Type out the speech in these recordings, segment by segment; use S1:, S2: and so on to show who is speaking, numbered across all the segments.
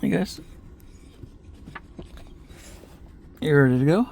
S1: I guess. You ready to go?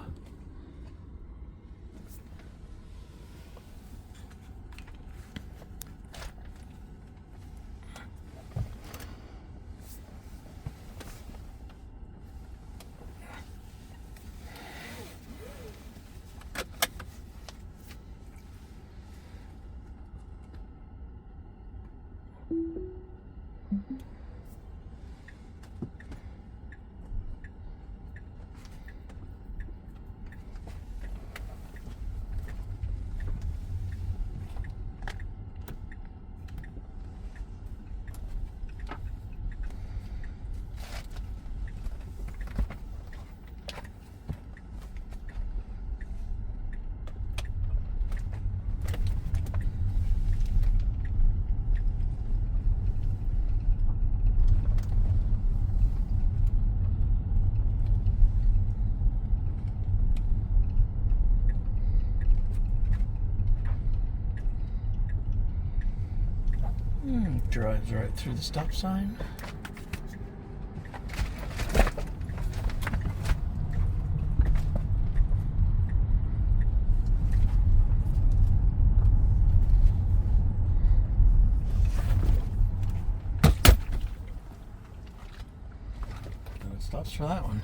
S1: Drives right through the stop sign. And it stops for that one.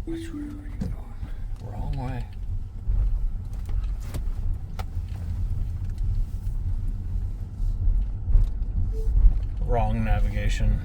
S1: Which way are you going? Wrong way. Wrong navigation.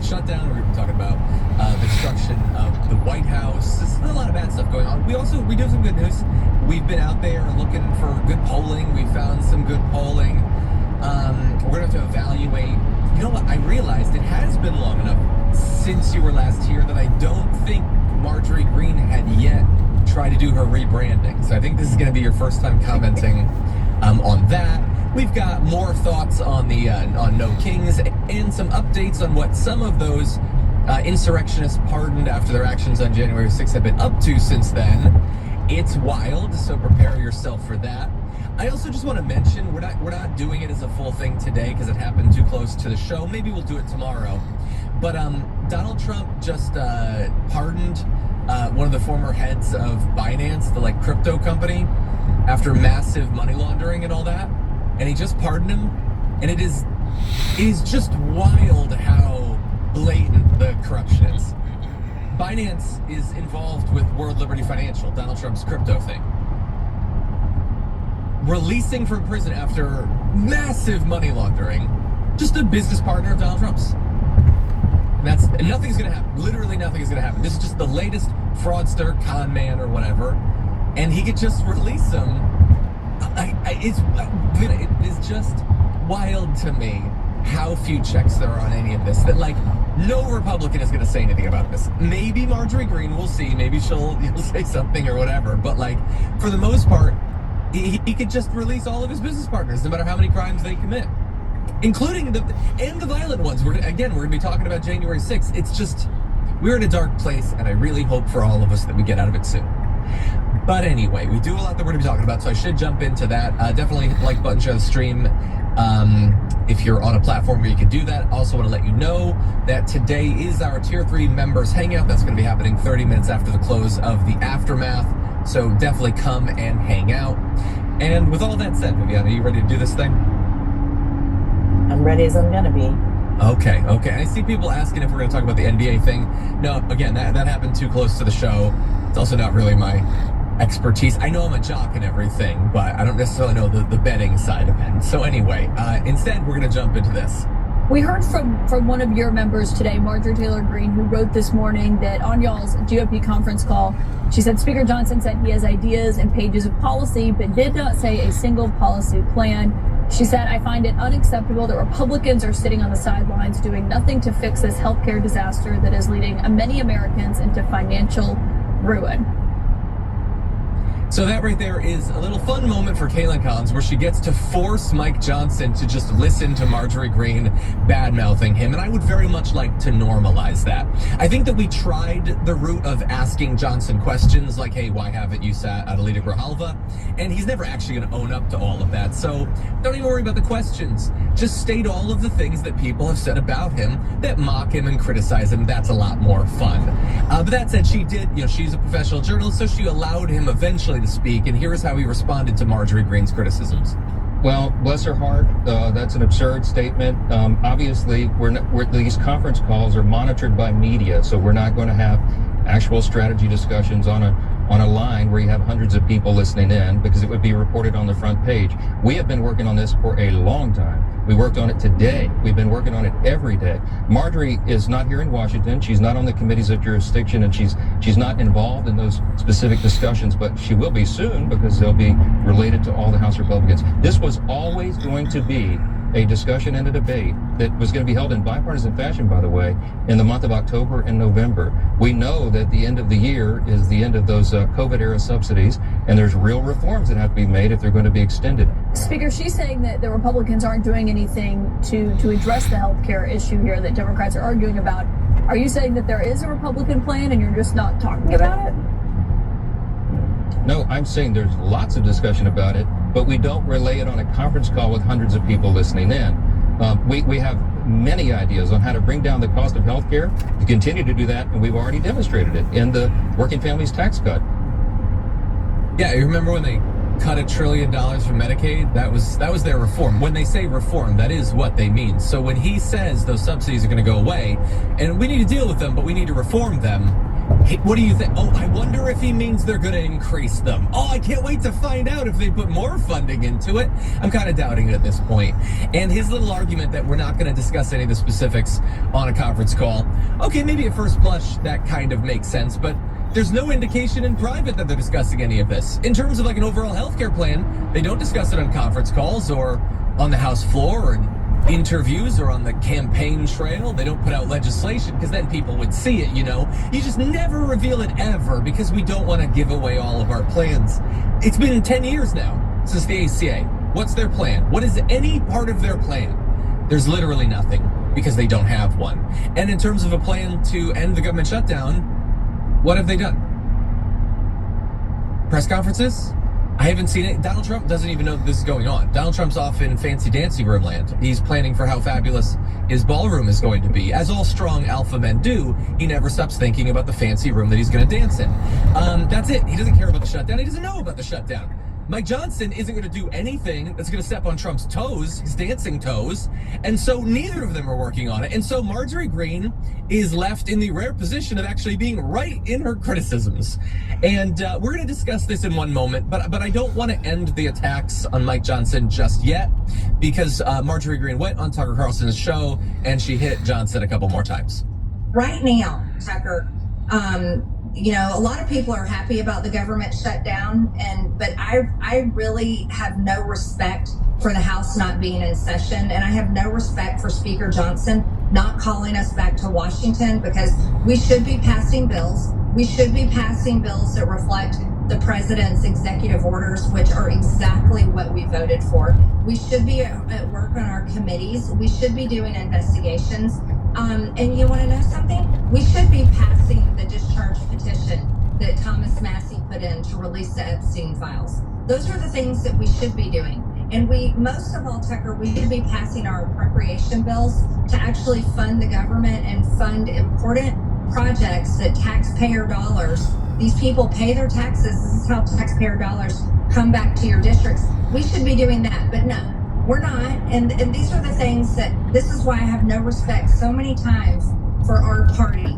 S2: the shutdown. We're going to be talking about the destruction of the White House. There's a lot of bad stuff going on. We do have some good news. We've been out there looking for good polling. We found some good polling. We're going to have to evaluate. You know what? I realized it has been long enough since you were last here that I don't think Marjorie Greene had yet tried to do her rebranding. So I think this is going to be your first time commenting on that. We've got more thoughts on the on No Kings and some updates on what some of those insurrectionists pardoned after their actions on January 6th have been up to since then. It's wild, so prepare yourself for that. I also just want to mention we're not doing it as a full thing today because it happened too close to the show. Maybe we'll do it tomorrow. But Donald Trump just pardoned one of the former heads of Binance, the crypto company, after massive money laundering and all that. And he just pardoned him. And it is just wild how blatant the corruption is. Binance is involved with World Liberty Financial, Donald Trump's crypto thing. Releasing from prison after massive money laundering, just a business partner of Donald Trump's. And nothing's going to happen. Literally nothing is going to happen. This is just the latest fraudster, con man, or whatever. And he could just release him. It is just wild to me how few checks there are on any of this. That no Republican is going to say anything about this. Maybe Marjorie Greene, we'll see. Maybe she'll say something or whatever. But for the most part, he could just release all of his business partners, no matter how many crimes they commit, including the violent ones. We're going to be talking about January 6th. It's just, we're in a dark place, and I really hope for all of us that we get out of it soon. But anyway, we do a lot that we're going to be talking about, so I should jump into that. Definitely like button, share the stream if you're on a platform where you can do that. Also want to let you know that today is our Tier 3 members hangout. That's going to be happening 30 minutes after the close of the Aftermath. So definitely come and hang out. And with all that said, Viviana, are you ready to do this thing?
S3: I'm ready as I'm going to be.
S2: Okay. I see people asking if we're going to talk about the NBA thing. No, again, that happened too close to the show. It's also not really my expertise. I know I'm a jock and everything, but I don't necessarily know the betting side of it. So anyway, instead, we're going to jump into this.
S4: We heard from one of your members today, Marjorie Taylor Greene, who wrote this morning that on y'all's GOP conference call, she said Speaker Johnson said he has ideas and pages of policy, but did not say a single policy plan. She said, I find it unacceptable that Republicans are sitting on the sidelines doing nothing to fix this healthcare disaster that is leading many Americans into financial ruin.
S2: So that right there is a little fun moment for Kaitlan Collins where she gets to force Mike Johnson to just listen to Marjorie Greene bad-mouthing him, and I would very much like to normalize that. I think that we tried the route of asking Johnson questions like, hey, why haven't you sat at Alita Grijalva? And he's never actually going to own up to all of that, so don't even worry about the questions. Just state all of the things that people have said about him that mock him and criticize him. That's a lot more fun. But that said, she did, she's a professional journalist, so she allowed him eventually to speak, and here's how he responded to Marjorie Greene's criticisms.
S5: Well, bless her heart, that's an absurd statement. Obviously, these conference calls are monitored by media, so we're not going to have actual strategy discussions on a line where you have hundreds of people listening in, because it would be reported on the front page. We have been working on this for a long time. We worked on it today. We've been working on it every day. Marjorie is not here in Washington. She's not on the committees of jurisdiction, and she's not involved in those specific discussions, but she will be soon because they'll be related to all the House Republicans. This was always going to be a discussion and a debate that was going to be held in bipartisan fashion, by the way, in the month of October and November. We know that the end of the year is the end of those COVID-era subsidies, and there's real reforms that have to be made if they're going to be extended.
S4: Speaker, she's saying that the Republicans aren't doing anything to address the health care issue here that Democrats are arguing about. Are you saying that there is a Republican plan and you're just not talking about it?
S5: No, I'm saying there's lots of discussion about it, but we don't relay it on a conference call with hundreds of people listening in. We have many ideas on how to bring down the cost of health care, to continue to do that, and we've already demonstrated it in the Working Families Tax Cut.
S2: Yeah, you remember when they cut $1 trillion from Medicaid? That was their reform. When they say reform, that is what they mean. So when he says those subsidies are going to go away, and we need to deal with them, but we need to reform them, Hey, what do you think? Oh, I wonder if he means they're going to increase them. Oh, I can't wait to find out if they put more funding into it. I'm kind of doubting it at this point. And his little argument that we're not going to discuss any of the specifics on a conference call. Okay, maybe at first blush that kind of makes sense, but there's no indication in private that they're discussing any of this. In terms of like an overall healthcare plan, they don't discuss it on conference calls or on the House floor or in interviews or on the campaign trail. They don't put out legislation because then people would see it, you know. You just never reveal it ever because we don't want to give away all of our plans. It's been 10 years now since the ACA. What's their plan? What is any part of their plan? There's literally nothing because they don't have one. And in terms of a plan to end the government shutdown, what have they done? Press conferences? I haven't seen it. Donald Trump doesn't even know this is going on. Donald Trump's off in fancy dancing room land. He's planning for how fabulous his ballroom is going to be. As all strong alpha men do, he never stops thinking about the fancy room that he's going to dance in. That's it. He doesn't care about the shutdown. He doesn't know about the shutdown. Mike Johnson isn't going to do anything that's going to step on Trump's toes, his dancing toes, and so neither of them are working on it. And so Marjorie Greene is left in the rare position of actually being right in her criticisms. And we're going to discuss this in one moment, but I don't want to end the attacks on Mike Johnson just yet because Marjorie Greene went on Tucker Carlson's show and she hit Johnson a couple more times.
S6: Right now, Tucker, you know, a lot of people are happy about the government shutdown, but I really have no respect for the House not being in session, and I have no respect for Speaker Johnson not calling us back to Washington because we should be passing bills. We should be passing bills that reflect the president's executive orders, which are exactly what we voted for. We should be at work on our committees. We should be doing investigations. And you want to know something? We should be passing the discharge petition that Thomas Massie put in to release the Epstein files. Those are the things that we should be doing. And most of all, Tucker, we should be passing our appropriation bills to actually fund the government and fund important projects that taxpayer dollars, these people pay their taxes. This is how taxpayer dollars come back to your districts. We should be doing that, but no. We're not, and these are the things this is why I have no respect so many times for our party.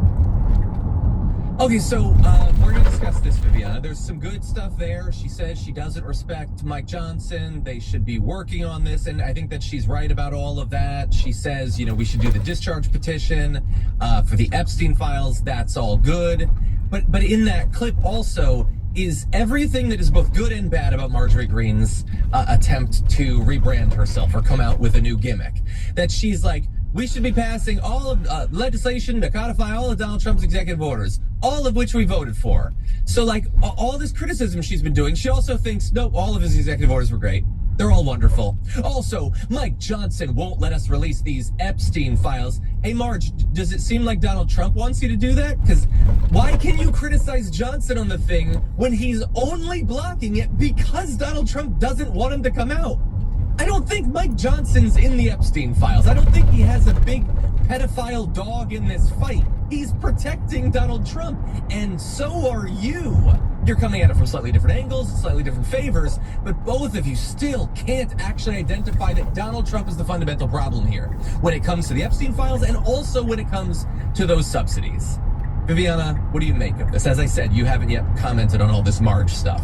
S2: Okay, so we're going to discuss this, Viviana. There's some good stuff there. She says she doesn't respect Mike Johnson. They should be working on this, and I think that she's right about all of that. She says, you know, we should do the discharge petition for the Epstein files. That's all good. But in that clip also is everything that is both good and bad about Marjorie Greene's attempt to rebrand herself or come out with a new gimmick. That she's like, we should be passing all of legislation to codify all of Donald Trump's executive orders, all of which we voted for. So like all this criticism she's been doing, she also thinks, nope, all of his executive orders were great. They're all wonderful. Also, Mike Johnson won't let us release these Epstein files. Hey, Marge, does it seem like Donald Trump wants you to do that? Because why can you criticize Johnson on the thing when he's only blocking it because Donald Trump doesn't want him to come out? I don't think Mike Johnson's in the Epstein files. I don't think he has a big pedophile dog in this fight. He's protecting Donald Trump, and so are you. You're coming at it from slightly different angles, slightly different favors, but both of you still can't actually identify that Donald Trump is the fundamental problem here when it comes to the Epstein files and also when it comes to those subsidies. Viviana, what do you make of this? As I said, you haven't yet commented on all this Marge stuff.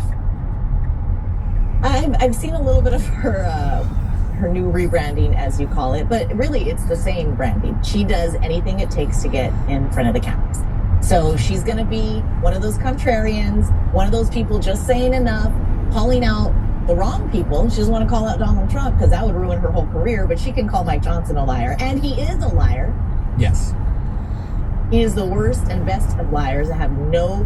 S3: I've seen a little bit of her new rebranding, as you call it, but really it's the same branding. She does anything it takes to get in front of the cameras. So she's going to be one of those contrarians, one of those people just saying enough, calling out the wrong people. She doesn't want to call out Donald Trump because that would ruin her whole career, but she can call Mike Johnson a liar, and he is a liar.
S2: Yes.
S3: He is the worst and best of liars that have no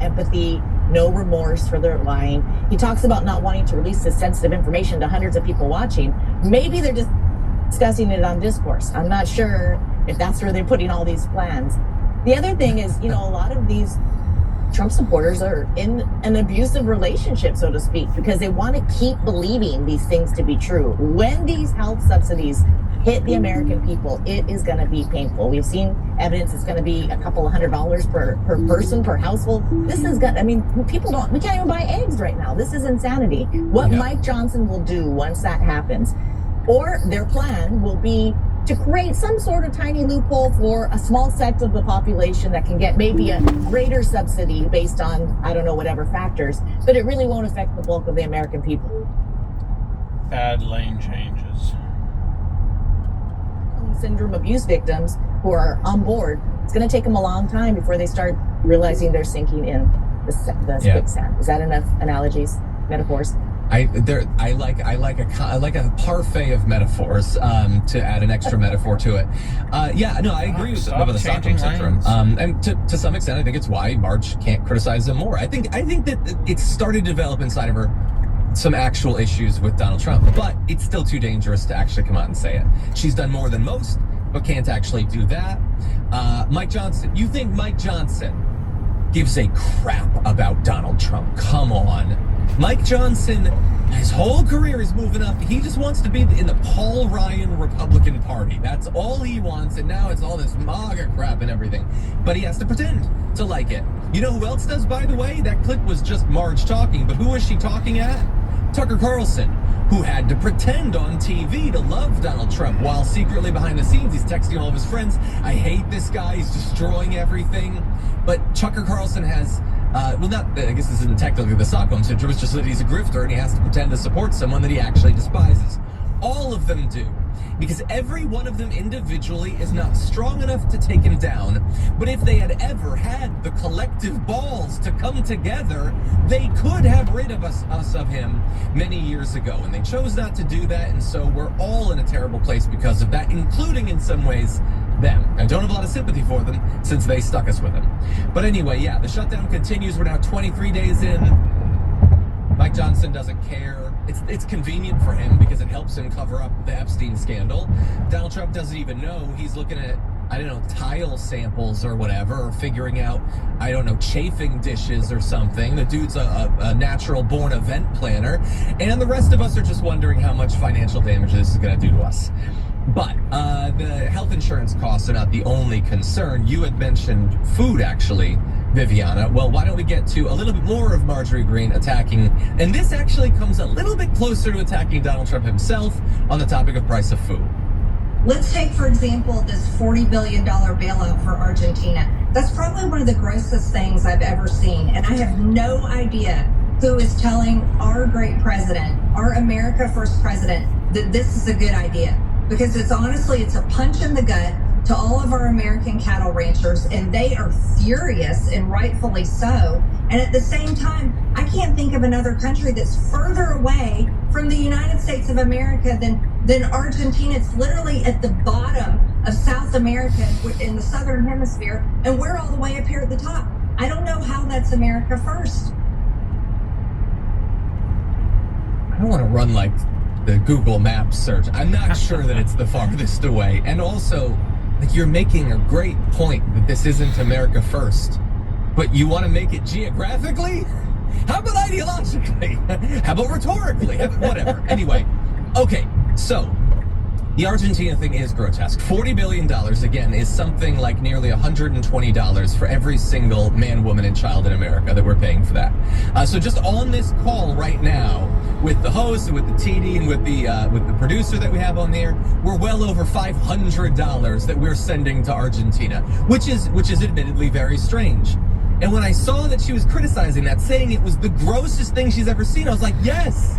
S3: empathy, no remorse for their lying. He talks about not wanting to release this sensitive information to hundreds of people watching. Maybe they're just discussing it on discourse. I'm not sure if that's where they're putting all these plans. The other thing is, you know, a lot of these Trump supporters are in an abusive relationship, so to speak, because they want to keep believing these things to be true. When these health subsidies hit the American people, it is going to be painful. We've seen evidence it's going to be a couple of $100 per person, per household. This is going to, I mean, we can't even buy eggs right now. This is insanity. What Mike Johnson will do once that happens, or their plan will be to create some sort of tiny loophole for a small sect of the population that can get maybe a greater subsidy based on, I don't know, whatever factors, but it really won't affect the bulk of the American people.
S1: Bad lane changes.
S3: Syndrome abuse victims who are on board, it's going to take them a long time before they start realizing they're sinking in the quicksand. Is that enough analogies, metaphors?
S2: I like a parfait of metaphors to add an extra metaphor to it. I agree with about the Stockholm syndrome. And to some extent, I think it's why Marge can't criticize them more. I think that it's started to develop inside of her some actual issues with Donald Trump, but it's still too dangerous to actually come out and say it. She's done more than most, but can't actually do that. Mike Johnson, you think Mike Johnson gives a crap about Donald Trump? Come on. Mike Johnson, his whole career is moving up. He just wants to be in the Paul Ryan Republican Party. That's all he wants, and now it's all this MAGA crap and everything. But he has to pretend to like it. You know who else does, by the way? That clip was just Marge talking, but who was she talking at? Tucker Carlson, who had to pretend on TV to love Donald Trump while secretly behind the scenes he's texting all of his friends, I hate this guy, he's destroying everything. But Tucker Carlson has, I guess this isn't technically the Stockholm syndrome, it's just that he's a grifter and he has to pretend to support someone that he actually despises. All of them do. Because every one of them individually is not strong enough to take him down. But if they had ever had the collective balls to come together, they could have rid of us of him many years ago. And they chose not to do that. And so we're all in a terrible place because of that, including in some ways them. I don't have a lot of sympathy for them since they stuck us with him. But anyway, yeah, the shutdown continues. We're now 23 days in. Mike Johnson doesn't care. It's convenient for him because it helps him cover up the Epstein scandal. Donald Trump doesn't even know. He's looking at, tile samples or whatever, or figuring out, chafing dishes or something. The dude's a natural born event planner. And the rest of us are just wondering how much financial damage this is going to do to us. But the health insurance costs are not the only concern. You had mentioned food, actually, Viviana. Well, why don't we get to a little bit more of Marjorie Greene attacking, and this actually comes a little bit closer to attacking Donald Trump himself on the topic of price of food.
S6: Let's take, for example, this $40 billion bailout for Argentina. That's probably one of the grossest things I've ever seen, and I have no idea who is telling our great president, our America First president, that this is a good idea. Because it's a punch in the gut to all of our American cattle ranchers, and they are furious, and rightfully so. And at the same time, I can't think of another country that's further away from the United States of America than Argentina. It's literally at the bottom of South America in the Southern Hemisphere, and we're all the way up here at the top. I don't know how that's America First.
S2: I don't want to run like the Google Maps search. I'm not sure that it's the farthest away. And also, you're making a great point that this isn't America First, but you want to make it geographically? How about ideologically? How about rhetorically? Whatever. Anyway, okay, so the Argentina thing is grotesque. $40 billion, again, is something like nearly $120 for every single man, woman, and child in America that we're paying for that. So just on this call right now, with the host, and with the TD, and with the producer that we have on there, we're well over $500 that we're sending to Argentina, which is admittedly very strange. And when I saw that she was criticizing that, saying it was the grossest thing she's ever seen, I was like, yes.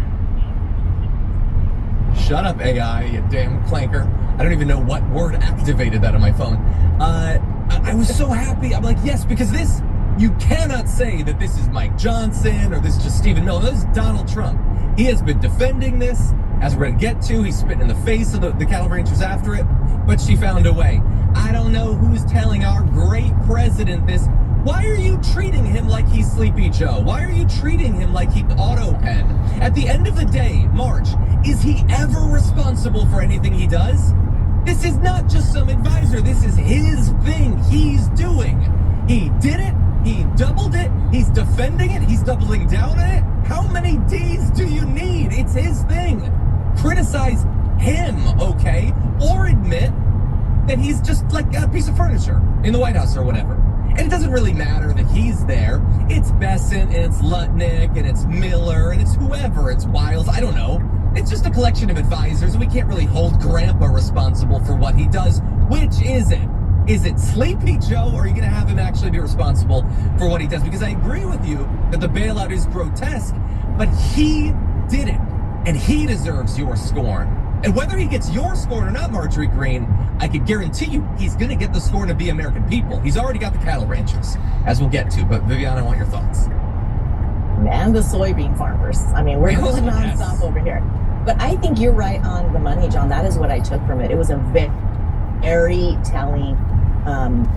S2: Shut up, AI, you damn clanker. I don't even know what word activated that on my phone. I was so happy. I'm like, yes, because this, you cannot say that this is Mike Johnson or this is just Stephen Miller. This is Donald Trump. He has been defending this, as we're going to get to. He's spitting in the face of the cattle ranchers after it, but she found a way. I don't know who's telling our great president this. Why are you treating him like he's Sleepy Joe? Why are you treating him like he's AutoPen? At the end of the day, Marge, is he ever responsible for anything he does? This is not just some advisor. This is his thing he's doing. He did it. He doubled it. He's defending it. He's doubling down on it. How many D's do you need? It's his thing. Criticize him, okay? Or admit that he's just like a piece of furniture in the White House or whatever. And it doesn't really matter that he's there. It's Bessent, and it's Lutnick, and it's Miller, and it's whoever. It's Wiles. I don't know. It's just a collection of advisors. We can't really hold Grandpa responsible for what he does. Which is it? Is it Sleepy Joe, or are you going to have him actually be responsible for what he does? Because I agree with you that the bailout is grotesque, but he did it, and he deserves your scorn. And whether he gets your scorn or not, Marjorie Greene, I can guarantee you he's going to get the scorn of the American people. He's already got the cattle ranchers, as we'll get to. But Viviana, I want your thoughts.
S3: And the soybean farmers. I mean, we're going nonstop over here. But I think you're right on the money, John. That is what I took from it. It was a very telling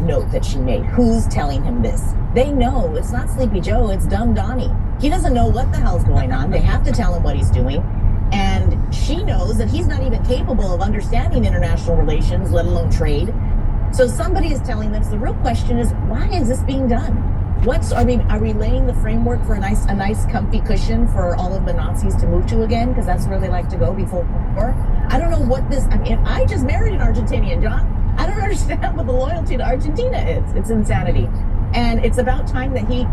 S3: note that she made. Who's telling him this? They know it's not Sleepy Joe, it's Dumb Donnie. He doesn't know what the hell's going on. They have to tell him what he's doing. And she knows that he's not even capable of understanding international relations, let alone trade. So somebody is telling them. So the real question is, why is this being done? Are we laying the framework for a nice comfy cushion for all of the Nazis to move to again? Because that's where they like to go before war. I don't know what this, I just married an Argentinian, John. I don't understand what the loyalty to Argentina is. It's insanity. And it's about time that he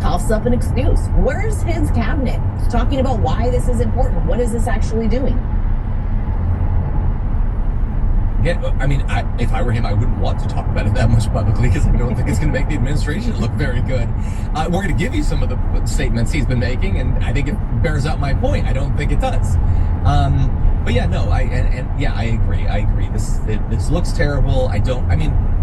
S3: coughs up an excuse. Where's his cabinet talking about why this is important? What is this actually doing?
S2: Yeah, I mean, if I were him, I wouldn't want to talk about it that much publicly because I don't think it's going to make the administration look very good. We're going to give you some of the statements he's been making, and I think it bears out my point. I don't think it does. But yeah, no, I agree. I agree. This looks terrible.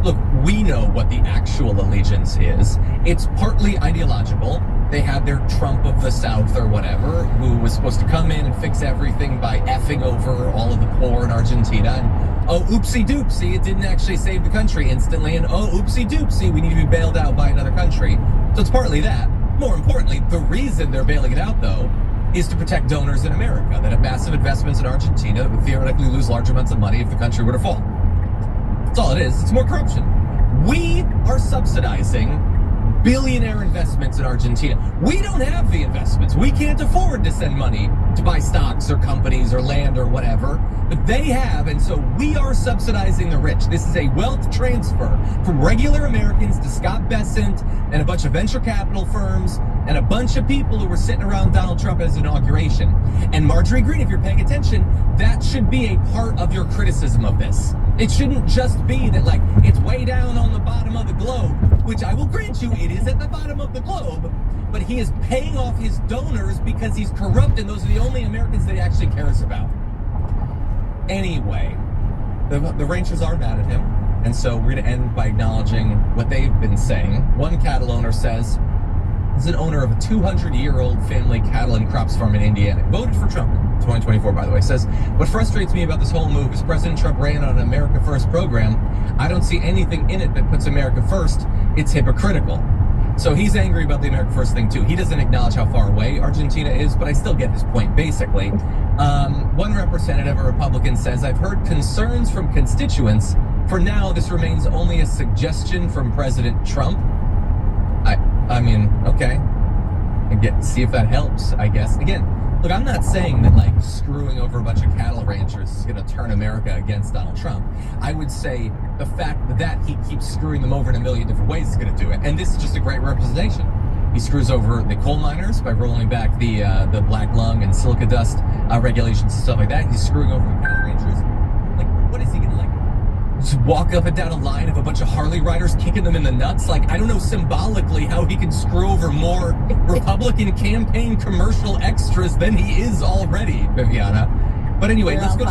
S2: Look, we know what the actual allegiance is. It's partly ideological. They had their Trump of the South or whatever, who was supposed to come in and fix everything by effing over all of the poor in Argentina. And oh, oopsie doopsie, it didn't actually save the country instantly. And oh, oopsie doopsie, we need to be bailed out by another country. So it's partly that. More importantly, the reason they're bailing it out, though, is to protect donors in America that have massive investments in Argentina that would theoretically lose large amounts of money if the country were to fall. That's all it is. It's more corruption. We are subsidizing billionaire investments in Argentina. We don't have the investments. We can't afford to send money to buy stocks or companies or land or whatever, but they have, and so we are subsidizing the rich. This is a wealth transfer from regular Americans to Scott Bessent and a bunch of venture capital firms and a bunch of people who were sitting around Donald Trump at his inauguration. And Marjorie Greene, if you're paying attention, that should be a part of your criticism of this. It shouldn't just be that, like, it's way down on the bottom of the globe, which I will grant you, it is at the bottom of the globe, but he is paying off his donors because he's corrupt, and those are the only Americans that he actually cares about. Anyway, the ranchers are mad at him, and so we're going to end by acknowledging what they've been saying. One cattle owner says, he's an owner of a 200-year-old family cattle and crops farm in Indiana. Voted for Trump in 2024, by the way. Says, what frustrates me about this whole move is President Trump ran on an America First program. I don't see anything in it that puts America first. It's hypocritical. So he's angry about the America First thing, too. He doesn't acknowledge how far away Argentina is, but I still get his point, basically. One representative, a Republican, says, I've heard concerns from constituents. For now, this remains only a suggestion from President Trump. I mean, okay. See if that helps, I guess. Again, look, I'm not saying that, like, screwing over a bunch of cattle ranchers is going to turn America against Donald Trump. I would say the fact that he keeps screwing them over in a million different ways is going to do it. And this is just a great representation. He screws over the coal miners by rolling back the black lung and silica dust regulations and stuff like that. He's screwing over the cattle ranchers. Like, what is he going to, like, just walk up and down a line of a bunch of Harley riders kicking them in the nuts? Like, I don't know symbolically how he can screw over more Republican campaign commercial extras than he is already, Viviana. But anyway, let's go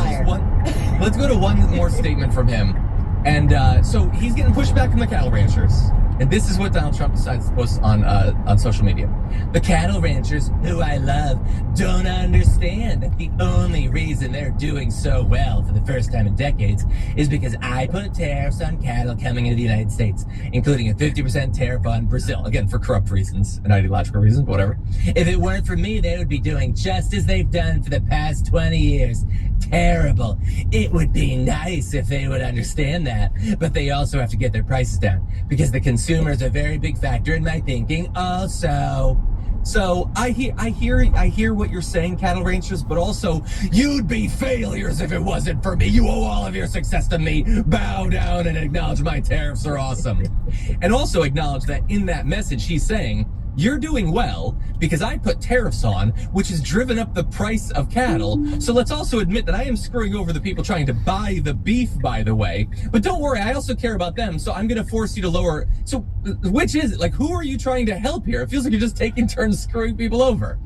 S2: to one more statement from him. And so he's getting pushed back from the cattle ranchers. And this is what Donald Trump decides to post on social media. The cattle ranchers, who I love, don't understand that the only reason they're doing so well for the first time in decades is because I put tariffs on cattle coming into the United States, including a 50% tariff on Brazil. Again, for corrupt reasons and ideological reasons, but whatever. If it weren't for me, they would be doing just as they've done for the past 20 years. Terrible. It would be nice if they would understand that, but they also have to get their prices down because the consumer is a very big factor in my thinking also. So I hear what you're saying, cattle ranchers, but also you'd be failures if it wasn't for me. You owe all of your success to me. Bow down and acknowledge my tariffs are awesome. And also acknowledge that in that message he's saying you're doing well because I put tariffs on, which has driven up the price of cattle. So let's also admit that I am screwing over the people trying to buy the beef, by the way. But don't worry, I also care about them. So I'm going to force you to lower. So which is it? Like, who are you trying to help here? It feels like you're just taking turns screwing people over.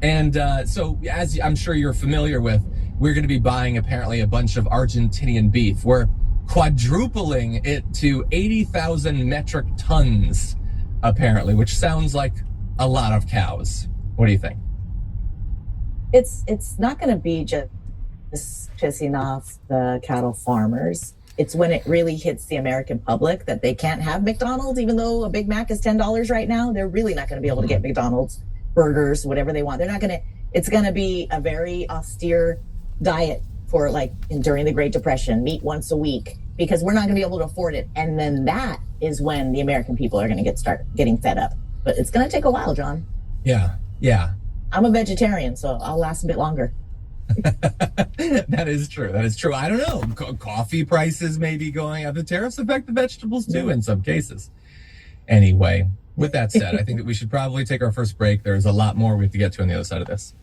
S2: And so as I'm sure you're familiar with, we're going to be buying apparently a bunch of Argentinian beef. We're quadrupling it to 80,000 metric tons, apparently, which sounds like a lot of cows. What do you think?
S3: It's not going to be just pissing off the cattle farmers. It's when it really hits the American public that they can't have McDonald's, even though a Big Mac is $10 right now. They're really not going to be able to get McDonald's, burgers, whatever they want. They're not going to. It's going to be a very austere diet for during the Great Depression, meat once a week, because we're not going to be able to afford it. And then that is when the American people are going to start getting fed up. But it's going to take a while, John.
S2: Yeah.
S3: I'm a vegetarian, so I'll last a bit longer.
S2: That is true. I don't know. Coffee prices may be going up. The tariffs affect the vegetables too in some cases. Anyway, with that said, I think that we should probably take our first break. There's a lot more we have to get to on the other side of this.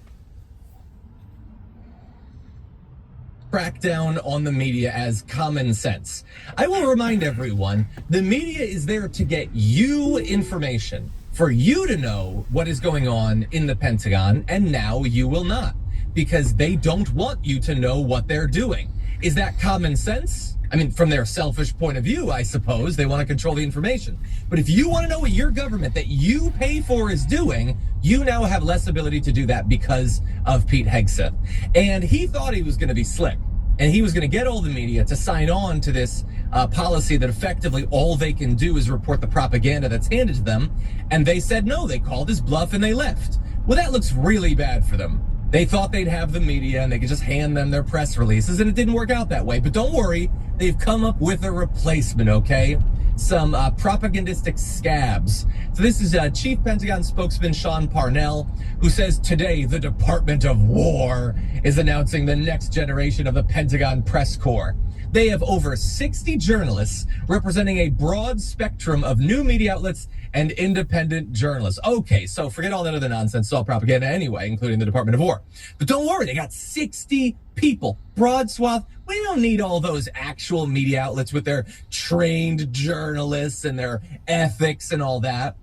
S2: Crackdown on the media as common sense. I will remind everyone, the media is there to get you information, for you to know what is going on in the Pentagon, and now you will not, because they don't want you to know what they're doing. Is that common sense? I mean, from their selfish point of view, I suppose they want to control the information. But if you want to know what your government that you pay for is doing, you now have less ability to do that because of Pete Hegseth. And he thought he was going to be slick, and he was going to get all the media to sign on to this policy that effectively all they can do is report the propaganda that's handed to them. And they said no, they called his bluff and they left. Well, that looks really bad for them. They thought they'd have the media and they could just hand them their press releases, and it didn't work out that way. But don't worry, they've come up with a replacement, okay? Some propagandistic scabs. So this is Chief Pentagon spokesman Sean Parnell, who says today the Department of War is announcing the next generation of the Pentagon Press Corps. They have over 60 journalists representing a broad spectrum of new media outlets and independent journalists. Okay, so forget all that other nonsense. It's all propaganda anyway, including the Department of War. But don't worry, they got 60 people, broad swath. We don't need all those actual media outlets with their trained journalists and their ethics and all that.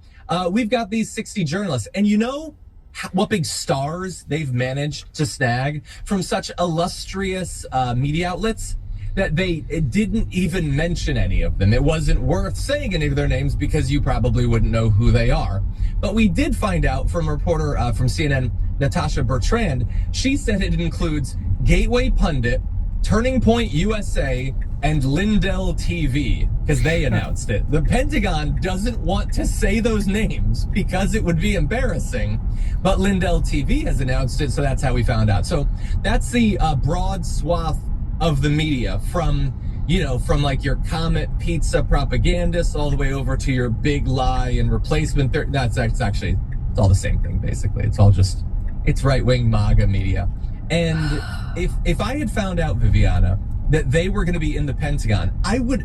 S2: We've got these 60 journalists. And you know what big stars they've managed to snag from such illustrious media outlets? That they didn't even mention any of them. It wasn't worth saying any of their names because you probably wouldn't know who they are. But we did find out from a reporter from CNN, Natasha Bertrand. She said it includes Gateway Pundit, Turning Point USA, and Lindell TV, because they announced it. The Pentagon doesn't want to say those names because it would be embarrassing, but Lindell TV has announced it, so that's how we found out. So that's the broad swath of the media, from like your Comet Pizza propagandists all the way over to your Big Lie and replacement. It's all the same thing, basically. It's right-wing MAGA media. And if I had found out, Viviana, that they were going to be in the Pentagon, I would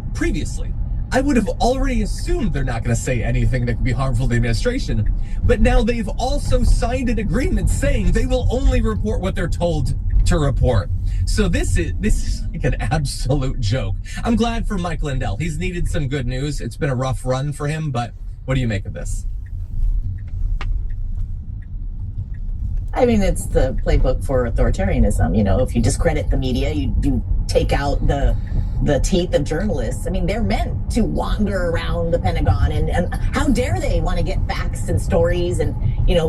S2: have already assumed they're not going to say anything that could be harmful to the administration. But now they've also signed an agreement saying they will only report what they're told to report. So this is like an absolute joke. I'm glad for Mike Lindell. He's needed some good news. It's been a rough run for him, but what do you make of this?
S3: I mean, it's the playbook for authoritarianism. You know, if you discredit the media, you take out the teeth of journalists. I mean, they're meant to wander around the Pentagon, and how dare they want to get facts and stories and,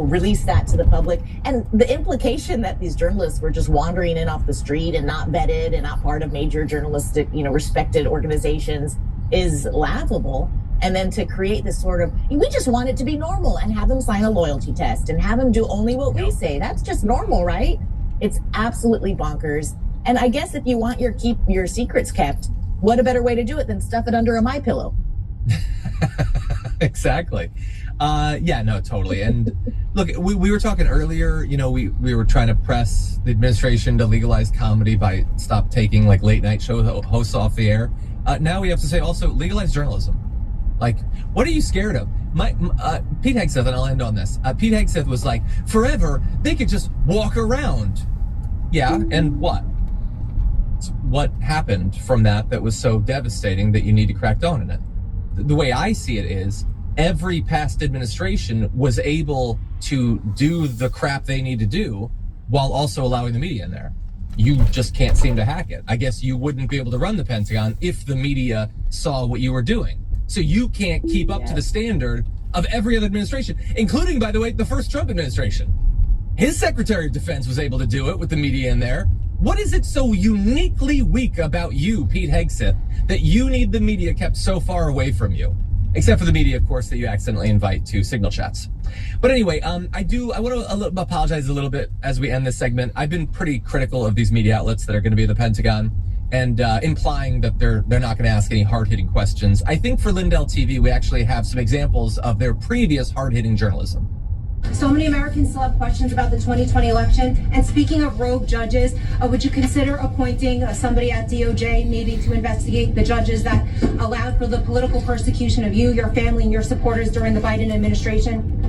S3: release that to the public. And the implication that these journalists were just wandering in off the street and not vetted and not part of major journalistic, respected organizations is laughable. And then to create this sort of, we just want it to be normal and have them sign a loyalty test and have them do only what we say. That's just normal, right? It's absolutely bonkers. And I guess if you want keep your secrets kept, what a better way to do it than stuff it under a MyPillow?
S2: Exactly. Totally. And look, we were talking earlier, we were trying to press the administration to legalize comedy by stop taking like late night show hosts off the air. Now we have to say also legalize journalism. Like, What are you scared of? Pete Hegseth, and I'll end on this. Pete Hegseth was like, forever, they could just walk around. Yeah, and what? What happened from that was so devastating that you need to crack down on it? The way I see it is, every past administration was able to do the crap they need to do while also allowing the media in there. You just can't seem to hack it. I guess you wouldn't be able to run the Pentagon if the media saw what you were doing. So you can't keep up to the standard of every other administration, including, by the way, the first Trump administration. His Secretary of Defense was able to do it with the media in there. What is it so uniquely weak about you, Pete Hegseth, that you need the media kept so far away from you? Except for the media, of course, that you accidentally invite to signal chats. But anyway, I want to apologize a little bit as we end this segment. I've been pretty critical of these media outlets that are going to be at the Pentagon, and implying that they're not going to ask any hard-hitting questions. I think for Lindell TV, we actually have some examples of their previous hard-hitting journalism.
S7: So many Americans still have questions about the 2020 election. And speaking of rogue judges, would you consider appointing somebody at DOJ maybe to investigate the judges that allowed for the political persecution of you, your family, and your supporters during the Biden administration?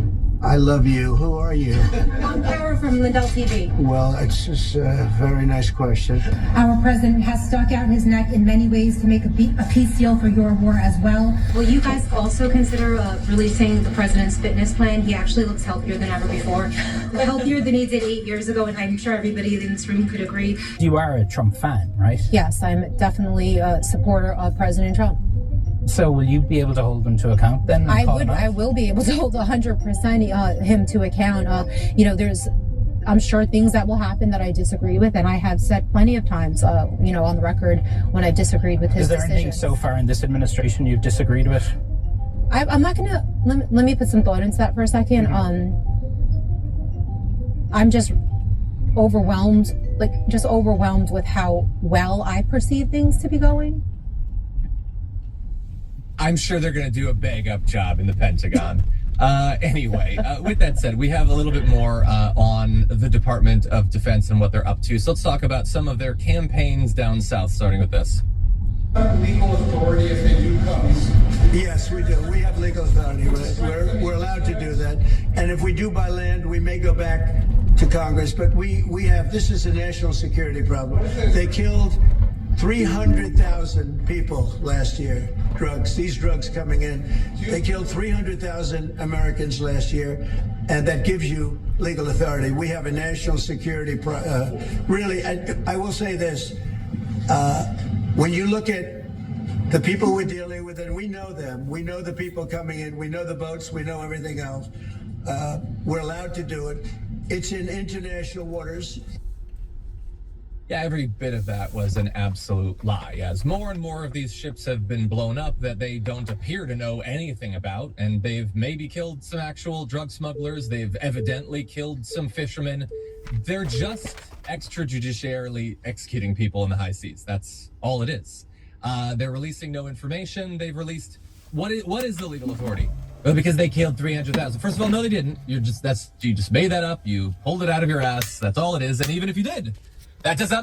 S8: I love you. Who are you?
S7: Juan Power from Lindell TV.
S8: Well, it's just a very nice question.
S9: Our president has stuck out his neck in many ways to make a peace deal for your war as well.
S7: Will you guys also consider releasing the president's fitness plan? He actually looks healthier than ever before. Healthier than he did 8 years ago, and I'm sure everybody in this room could agree.
S1: You are a Trump fan, right?
S9: Yes, I'm definitely a supporter of President Trump.
S1: So will you be able to hold them to account then?
S9: I will be able to hold 100% him to account. I'm sure things that will happen that I disagree with, and I have said plenty of times, on the record when I disagreed with his decisions.
S1: Is there anything so far in this administration you've disagreed with?
S9: I'm not gonna, let me put some thought into that for a second. I'm just overwhelmed with how well I perceive things to be going.
S2: I'm sure they're going to do a bang up job in the Pentagon. Anyway, with that said, we have a little bit more on the Department of Defense and what they're up to. So let's talk about some of their campaigns down south, starting with this.
S8: Legal authority if they do come. Yes, we do. We have legal authority. We're allowed to do that. And if we do by land, we may go back to Congress. But we have, this is a national security problem. They killed 300,000 people last year. These drugs coming in. They killed 300,000 Americans last year, and that gives you legal authority. We have a national security, really, I will say this, when you look at the people we're dealing with, and we know them, we know the people coming in, we know the boats, we know everything else, we're allowed to do it. It's in international waters.
S2: Yeah, every bit of that was an absolute lie, as more and more of these ships have been blown up that they don't appear to know anything about, and they've maybe killed some actual drug smugglers, they've evidently killed some fishermen. They're just extrajudiciarily executing people in the high seas. That's all it is. They're releasing no information. They've released, what is the legal authority? Well, because they killed 300,000. First of all, no, they didn't. You just made that up. You pulled it out of your ass. That's all it is. And even if you did, that does not mean